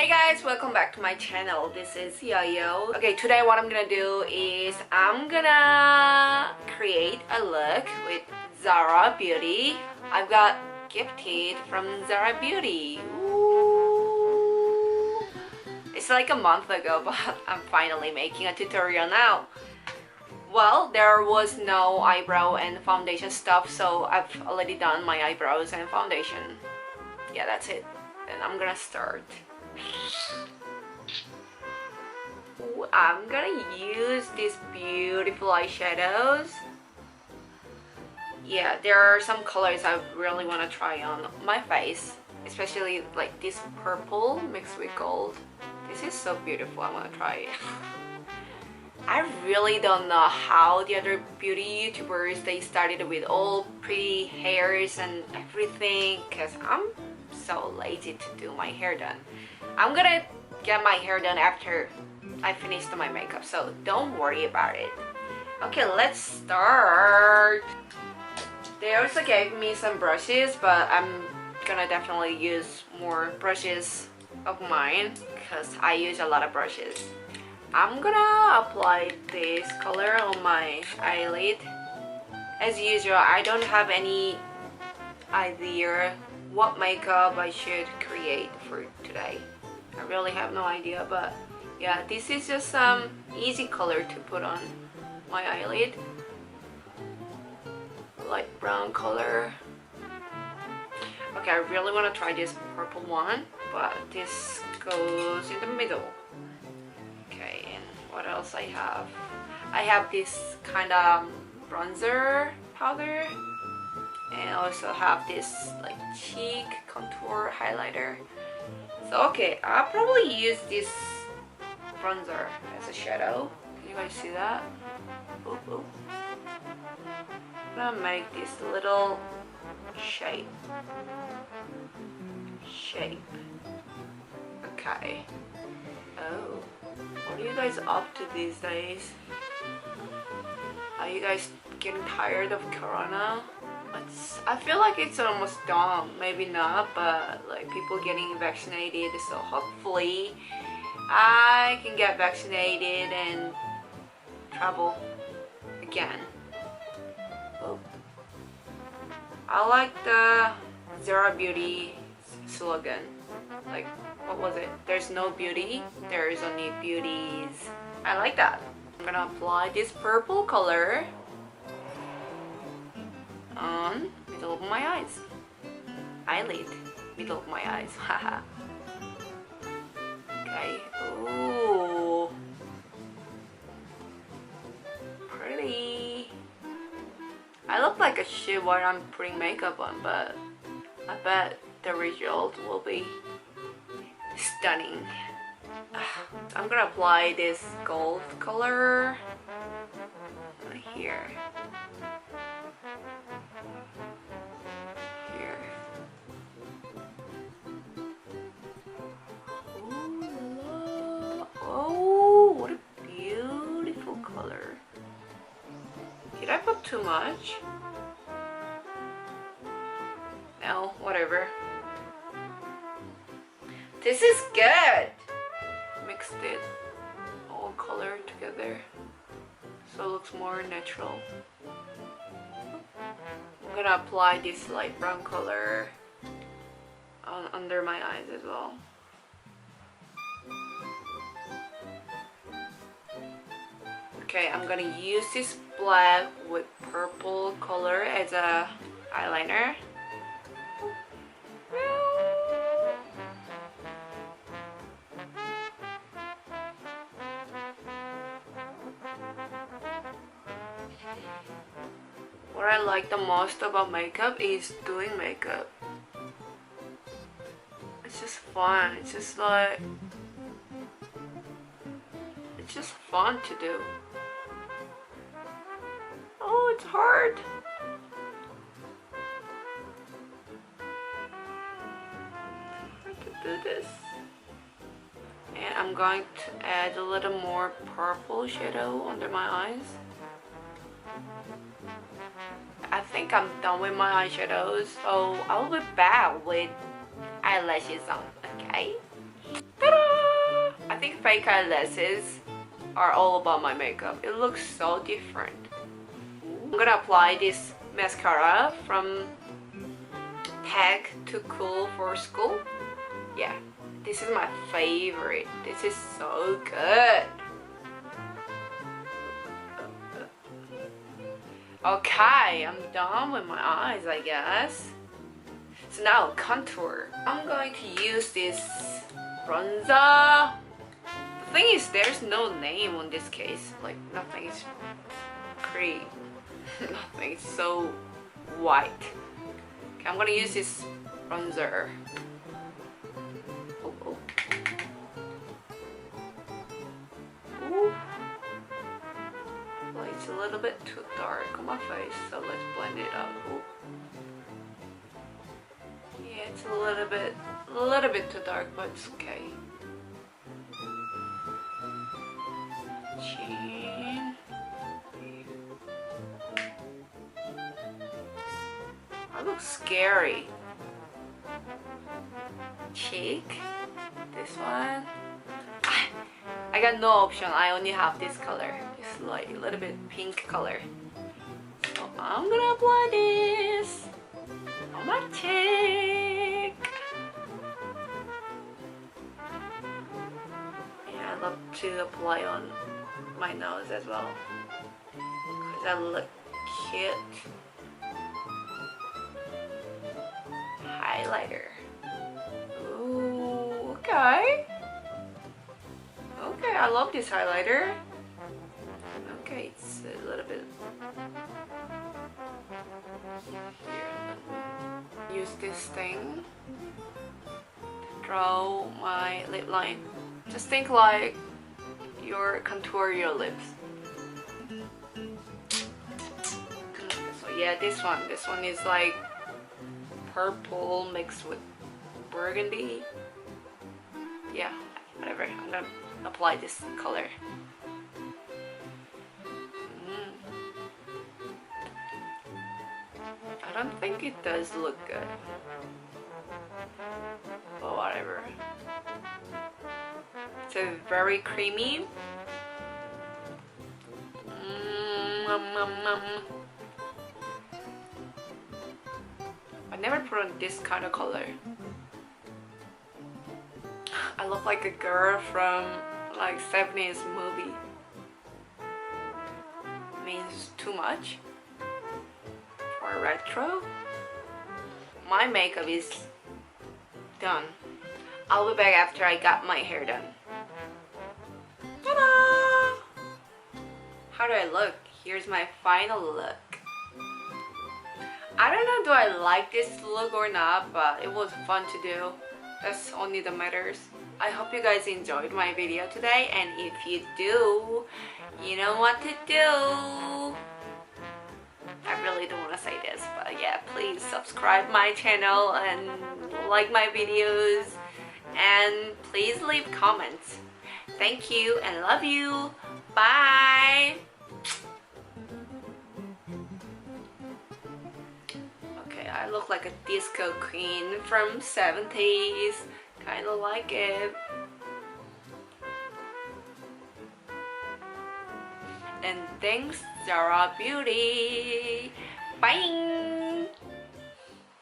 Hey guys, welcome back to my channel. This is Yo-Yo. Okay, today what I'm gonna do is I'm gonna create a look with ZARA Beauty. I've got gifted from ZARA Beauty. Ooh. It's like a month ago, but I'm finally making a tutorial now. Well, there was no eyebrow and foundation stuff, so I've already done my eyebrows and foundation. Yeah, that's it. And I'm gonna start. I'm gonna use these beautiful eyeshadows. Yeah, there are some colors I really want to try on my face, especially like this purple mixed with gold. This is so beautiful. I want to try it. I really don't know how the other beauty YouTubers, they started with all pretty hairs and everything, because I'm so lazy to do my hair done. I'm gonna get my hair done after I finish my makeup, so don't worry about it. Okay, let's start. They also gave me some brushes, but I'm gonna definitely use more brushes of mine because I use a lot of brushes. I'm gonna apply this color on my eyelid. As usual, I don't have any idea what makeup I should create for today. I really have no idea, but yeah, this is just some easy color to put on my eyelid. Light brown color. Okay, I really want to try this purple one, but this goes in the middle. Okay, and what else I have? I have this kind of bronzer powder, and also have this like cheek contour highlighter. So okay, I'll probably use this bronzer as a shadow. Can you guys see that? Oop, oop. I'm gonna make this little shape. Okay. Oh, what are you guys up to these days? Are you guys getting tired of Corona? I feel like it's almost done. Maybe not, but like people getting vaccinated, so hopefully I can get vaccinated and travel again. Oh. I like the ZARA Beauty slogan. Like, what was it? There's no beauty, there's only beauties. I like that. I'm gonna apply this purple color on middle of my eyes. Eyelid, middle of my eyes. Haha. Okay. Ooh. Pretty. I look like a shit while I'm putting makeup on, but I bet the result will be stunning. I'm gonna apply this gold color here. Did I put too much? No, whatever. This is good! Mixed it all color together so it looks more natural. I'm gonna apply this light brown color under my eyes as well. Okay, I'm gonna use this black with purple color as a eyeliner. What I like the most about makeup is doing makeup. It's just fun. It's just like, it's just fun to do. Oh, it's hard. Hard to do this. And I'm going to add a little more purple shadow under my eyes. I think I'm done with my eyeshadows, so I'll be back with eyelashes on, okay? Ta-da! fake eyelashes are all about my makeup. It looks so different. I'm gonna apply this mascara from Tag to Cool for School. Yeah, this is my favorite. This is so good. Okay, I'm done with my eyes, I guess. So now contour. I'm going to use this bronzer. The thing is, there's no name on this case. Like, nothing is pretty. Nothing is so white. Okay, I'm gonna use this bronzer. Oh, oh. Ooh. Well, it's a little bit too dark on my face, so let's blend it out. Ooh. Yeah, it's a little bit too dark, but it's okay. Chin. That looks scary. Cheek. This one. I got no option. I only have this color. It's like a little bit pink color. So I'm gonna apply this on my cheek. Yeah, I love to apply on my nose as well, because I look cute. Highlighter. Ooh, okay. Okay, I love this highlighter. Okay, it's a little bit here. Use this thing to draw my lip line. Just think like you're contour your lips. So yeah, this one is like purple mixed with burgundy. Yeah, whatever. I'm gonna apply this color. I don't think it does look good, but whatever. It's a very creamy. I never put on this kind of color. I look like a girl from like 70's movie. Means too much for retro. My makeup is done. I'll be back after I got my hair done. Ta-da! How do I look? Here's my final look. I don't know do I like this look or not, but it was fun to do. That's only that matters. I hope you guys enjoyed my video today, and if you do, you know what to do. I really don't want to say this, but yeah, please subscribe my channel and like my videos, and please leave comments. Thank you and love you. Bye. Okay, I look like a disco queen from 70's. Kind of like it. And thanks, ZARA Beauty. Bye.